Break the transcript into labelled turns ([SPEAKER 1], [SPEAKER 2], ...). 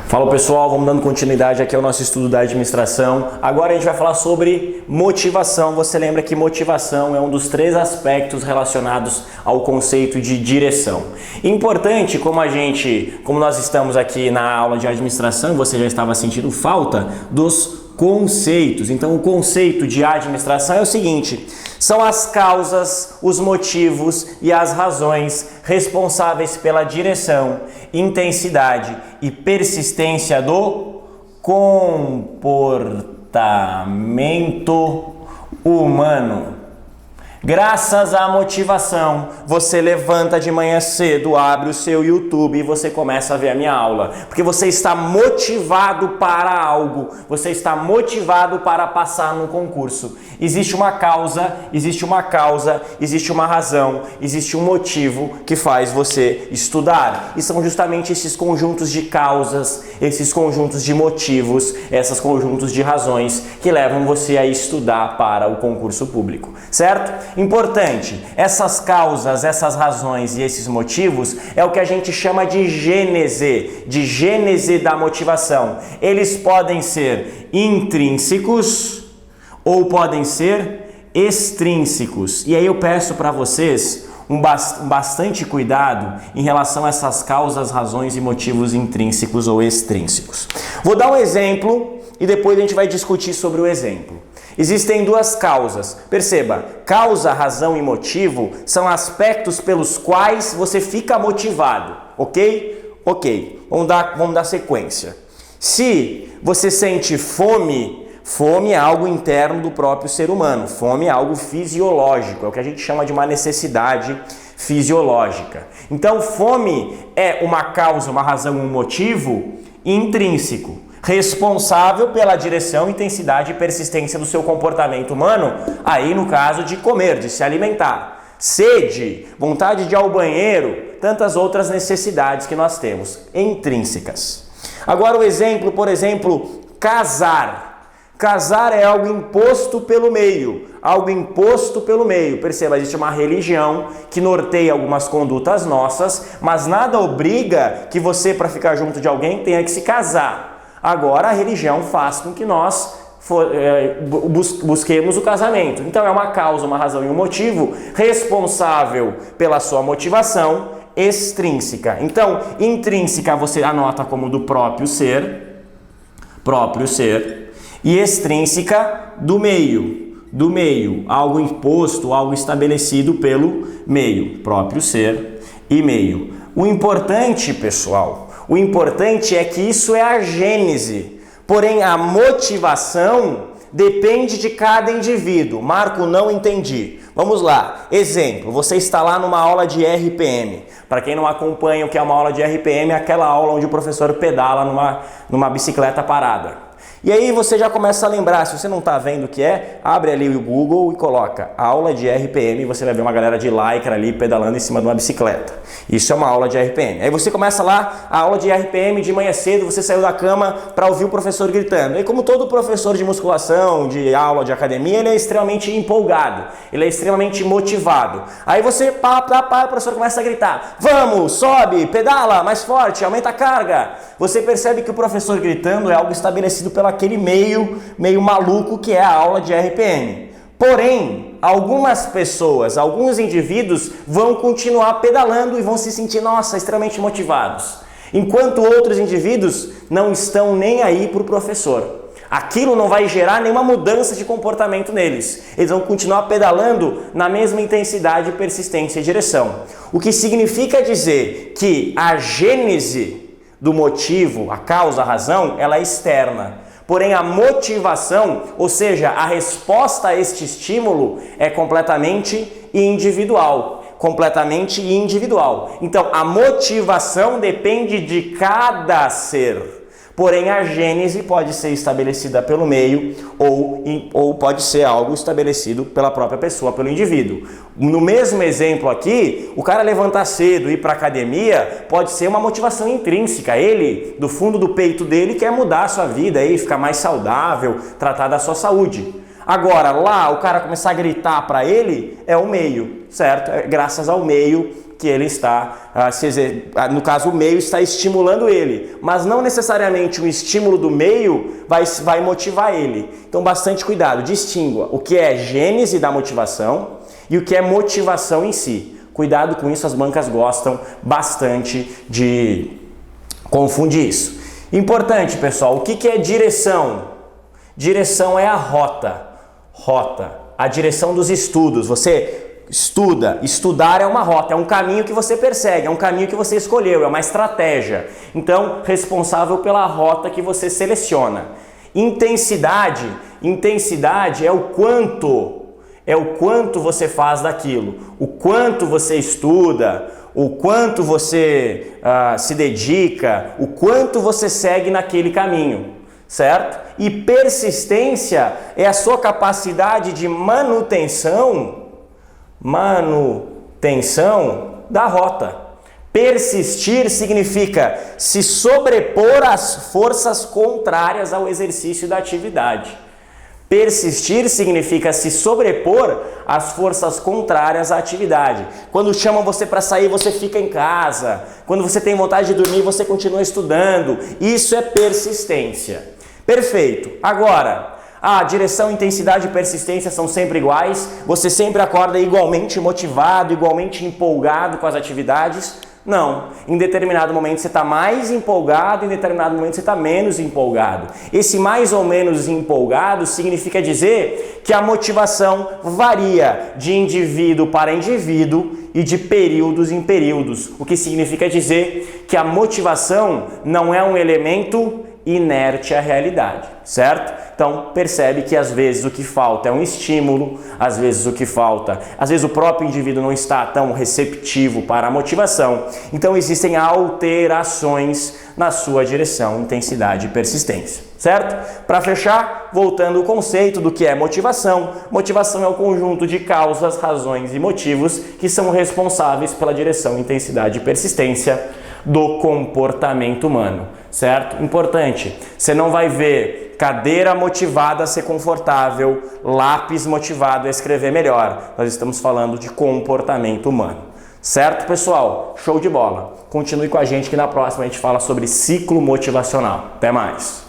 [SPEAKER 1] Fala pessoal, vamos dando continuidade aqui ao nosso estudo da administração. Agora a gente vai falar sobre motivação. Você lembra que motivação é um dos 3 aspectos relacionados ao conceito de direção. Importante, como nós estamos aqui na aula de administração, você já estava sentindo falta dos conceitos. Então o conceito de administração é o seguinte: são as causas, os motivos e as razões responsáveis pela direção, intensidade e persistência do comportamento humano. Graças à motivação, você levanta de manhã cedo, abre o seu YouTube e você começa a ver a minha aula. Porque você está motivado para algo, você está motivado para passar no concurso. Existe uma causa, existe uma razão, existe um motivo que faz você estudar. E são justamente esses conjuntos de causas, esses conjuntos de motivos, esses conjuntos de razões que levam você a estudar para o concurso público, certo? Importante, essas causas, essas razões e esses motivos é o que a gente chama de gênese da motivação. Eles podem ser intrínsecos ou podem ser extrínsecos. E aí eu peço para vocês bastante cuidado em relação a essas causas, razões e motivos intrínsecos ou extrínsecos. Vou dar um exemplo e depois a gente vai discutir sobre o exemplo. Existem 2 causas. Perceba, causa, razão e motivo são aspectos pelos quais você fica motivado, ok? Ok, vamos dar sequência. Se você sente fome, fome é algo interno do próprio ser humano. Fome é algo fisiológico, é o que a gente chama de uma necessidade fisiológica. Então, fome é uma causa, uma razão, um motivo intrínseco, responsável pela direção, intensidade e persistência do seu comportamento humano, aí no caso de comer, de se alimentar. Sede, vontade de ir ao banheiro, tantas outras necessidades que nós temos, intrínsecas. Agora o exemplo, por exemplo, casar. Casar é algo imposto pelo meio, Perceba, existe uma religião que norteia algumas condutas nossas, mas nada obriga que você, para ficar junto de alguém, tenha que se casar. Agora a religião faz com que nós busquemos o casamento. Então é uma causa, uma razão e um motivo responsável pela sua motivação extrínseca. Então, intrínseca você anota como do próprio ser, e extrínseca do meio, algo imposto, algo estabelecido pelo meio, próprio ser e meio. O importante, pessoal, é que isso é a gênese, porém a motivação depende de cada indivíduo. Marco, não entendi. Vamos lá, exemplo, você está lá numa aula de RPM. Para quem não acompanha o que é uma aula de RPM, é aquela aula onde o professor pedala numa bicicleta parada. E aí você já começa a lembrar, se você não está vendo o que é, abre ali o Google e coloca aula de RPM e você vai ver uma galera de lycra ali pedalando em cima de uma bicicleta. Isso é uma aula de RPM. Aí você começa lá, a aula de RPM de manhã cedo, você saiu da cama para ouvir o professor gritando. E como todo professor de musculação, de aula de academia, ele é extremamente empolgado, ele é extremamente motivado. Aí você, o professor começa a gritar, vamos, sobe, pedala, mais forte, aumenta a carga. Você percebe que o professor gritando é algo estabelecido pela aquele meio maluco que é a aula de RPM. Porém, algumas pessoas, alguns indivíduos vão continuar pedalando e vão se sentir, nossa, extremamente motivados. Enquanto outros indivíduos não estão nem aí para o professor. Aquilo não vai gerar nenhuma mudança de comportamento neles. Eles vão continuar pedalando na mesma intensidade, persistência e direção. O que significa dizer que a gênese do motivo, a causa, a razão, ela é externa. Porém, a motivação, ou seja, a resposta a este estímulo é completamente individual. Então, a motivação depende de cada ser. Porém, a gênese pode ser estabelecida pelo meio ou pode ser algo estabelecido pela própria pessoa, pelo indivíduo. No mesmo exemplo aqui, o cara levantar cedo e ir para a academia pode ser uma motivação intrínseca. Ele, do fundo do peito dele, quer mudar a sua vida, ficar mais saudável, tratar da sua saúde. Agora, lá, o cara começar a gritar para ele, é o meio, certo? É graças ao meio que ele está, no caso, o meio está estimulando ele, mas não necessariamente o estímulo do meio vai motivar ele. Então, bastante cuidado, distingua o que é gênese da motivação e o que é motivação em si. Cuidado com isso, as bancas gostam bastante de confundir isso. Importante, pessoal, o que é direção? Direção é a rota, a direção dos estudos. Você estuda, estudar é uma rota, é um caminho que você persegue, é um caminho que você escolheu, é uma estratégia. Então, responsável pela rota que você seleciona. Intensidade é o quanto você faz daquilo, o quanto você estuda, o quanto você se dedica, o quanto você segue naquele caminho, certo? E persistência é a sua capacidade de manutenção da rota. Persistir significa se sobrepor às forças contrárias ao exercício da atividade. Persistir significa se sobrepor às forças contrárias à atividade. Quando chamam você para sair, você fica em casa. Quando você tem vontade de dormir, você continua estudando. Isso é persistência. Perfeito. Agora, direção, intensidade e persistência são sempre iguais? Você sempre acorda igualmente motivado, igualmente empolgado com as atividades? Não. Em determinado momento você está mais empolgado, em determinado momento você está menos empolgado. Esse mais ou menos empolgado significa dizer que a motivação varia de indivíduo para indivíduo e de períodos em períodos. O que significa dizer que a motivação não é um elemento inerte à realidade, certo? Então, percebe que às vezes o que falta é um estímulo, às vezes o próprio indivíduo não está tão receptivo para a motivação. Então, existem alterações na sua direção, intensidade e persistência, certo? Para fechar, voltando ao conceito do que é motivação. Motivação é o conjunto de causas, razões e motivos que são responsáveis pela direção, intensidade e persistência do comportamento humano, certo? Importante, você não vai ver cadeira motivada a ser confortável, lápis motivado a escrever melhor. Nós estamos falando de comportamento humano, certo, pessoal? Show de bola! Continue com a gente que na próxima a gente fala sobre ciclo motivacional. Até mais!